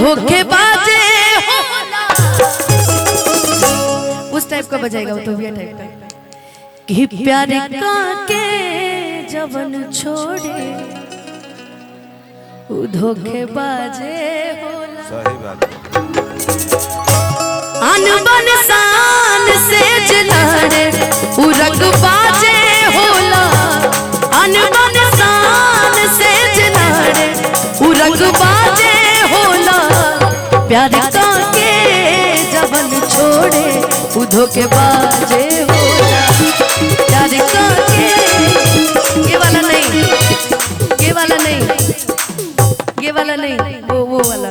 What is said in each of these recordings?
धोखेबाजे उस टाइप का बजाएगा वो तो भी टाइप का कि प्यार का के जवन छोड़े वो धोखेबाजे होला। सही बात। अनबन शान से जलाड़े उरग बाजे होला। अनबन शान से जलाड़े उरग बाजे होला। प्यार का के जवन छोड़े वो धोखेबाजे होला। प्यार का के ये वाला नहीं, ये वाला नहीं, ये वाला नहीं, वो वाला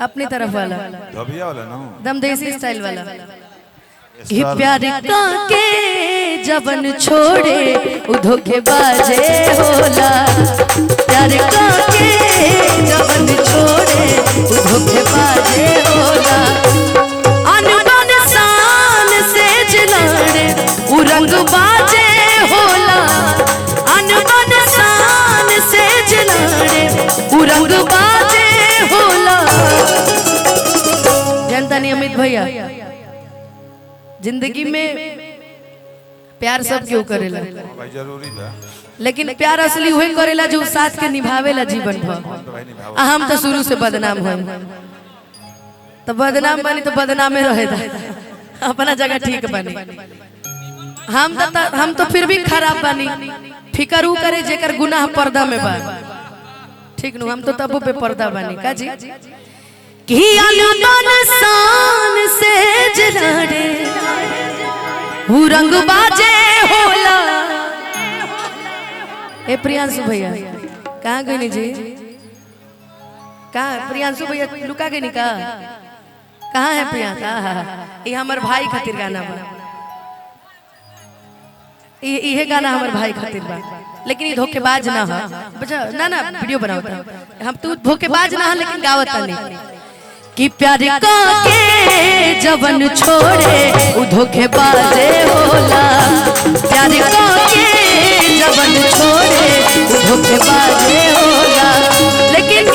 अपनी तरफ वाला धबिया वाला ना, दम देसी स्टाइल वाला। कि प्यार का के जवन छोड़े वो धोखेबाजे होला। प्यार का के जवन छोड़े वो धोखेबाजे होला। अनबन शान से जलाड़े वो रंग बाजे होला। अनबन शान से जलाड़े वो रंग बाजे होला। जानता नहीं अमित भैया जिंदगी में प्यार सब क्यों करेला भाई जरूरी बा, लेकिन प्यार असली वही करेला जो साथ के निभावेला जीवन भर। हम तो शुरू से बदनाम हुए तो बदनाम बनी तो बदनामे रहेगा, अपना जगह ठीक बनी। हम तो फिर भी खराब बनी, फिकर ऊ करे जेकर गुनाह पर्दा में बा, ठीक नु। हम तो तबो पे पर्दा बनी का जी कि अनबन शान से जलाड़े वो रंग बाजे होला। ए प्रियांशु भैया कहाँ गए जी? कहाँ प्रियांशु भैया लुका गए का? कहाँ है प्रियांशु? ये हमारे भाई खातिर गाना बा, ये गाना हमारे भाई खातिर बा। लेकिन ये धोखेबाज ना है, बचा ना ना वीडियो बनाओ हम तू धोखेबाज ना है लेकिन गावत नहीं। कि प्यार का के जवन छोड़े वो धोखेबाजे होला। प्यार का के जवन छोड़े वो धोखेबाजे होला। लेकिन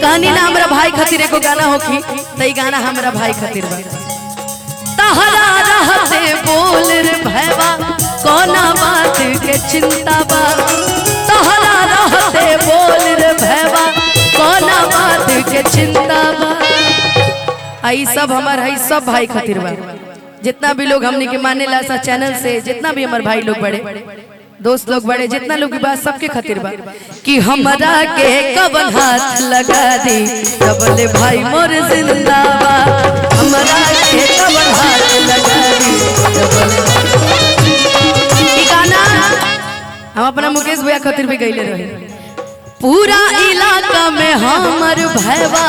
कहानी ना हमारा भाई खातिर एको गाना होखी तो ये गाना हमारा भाई खातिर बा। तहरा रहते बोल रे भैवा कोना बात के चिंता बा। तहरा रहते बोल रे भैवा कोना बात के चिंता बा। आई सब हमार है सब भाई खातिर बा। जितना भी लोग हमने के माने ला सा चैनल से, जितना भी हमारे भाई लोग बड़े दोस्त लोग बड़े, जितना लोग की बात सबके खातिर बा। कि हमरा के कवन हाथ लगा दी कबले भाई मोर जिंदाबा। हमरा के कवन हाथ लगा दी कबले गाना हम अपना मुकेश भैया खातिर भी गईले रहे। पूरा इलाका में हमर भैवा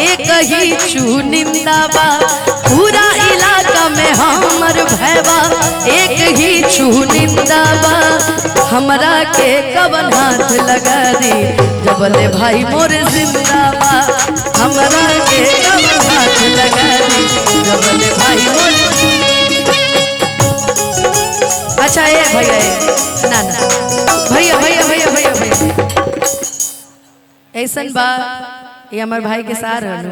एक ही चुनिंदा बा। पूरा इलाका में हमर भैवा एक ही चुनिंदा बा। हमरा के कवन हाथ लगा दी जबले भाई मोर जिंदा बा। हमरा के कवन हाथ लगा दी जबले भाई मोर। अच्छा ये भैया ना ना भैया भैया भैया भैया भैया ऐसन बा ये हमारे भाई के सार हैं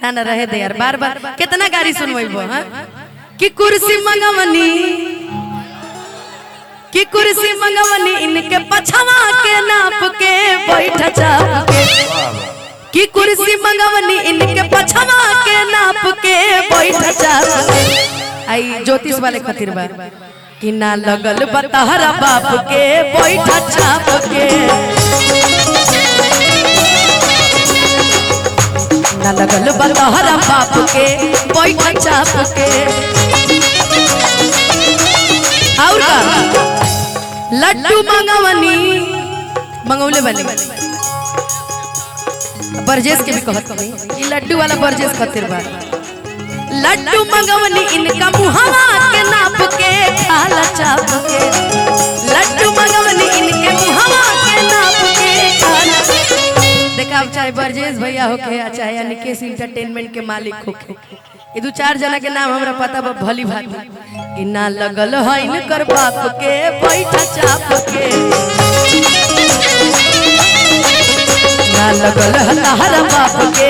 ना ना रहे दे यार। बार बार कितना गाड़ी सुनवाइबो हां कि कुर्सी मंगवनी, कि कुर्सी मंगवनी इनके पछवा के नाप के बैठ चाप के। कि कुर्सी मंगवनी इनके पछवा के नाप के बैठ चाप के। आई ज्योतिष वाले खातिर बा कि ना लगल बतहरा बाप के बैठ चाप के। ना लगल बतहरा बाप के बैठ चाप के। और का लड्डू मंगवनी मंगौले बने बरजेस के भी कहत नहीं, ये लड्डू वाला बरजेस खातिर बा। लड्डू मंगवनी इनका मुहावा के नाप के खाला चाप के। लड्डू मंगवनी इनके मुहावा के नाप के खाला। देखा चाहे बरजेस भैया होके चाहे या निकेश इंटरटेनमेंट के मालिक होके, ये दो चार जना के नाम हमरा पता बा भली भांति। कि ना लगल है इनकर बाप के बैठ चाप के। ना लगल हतार बाप के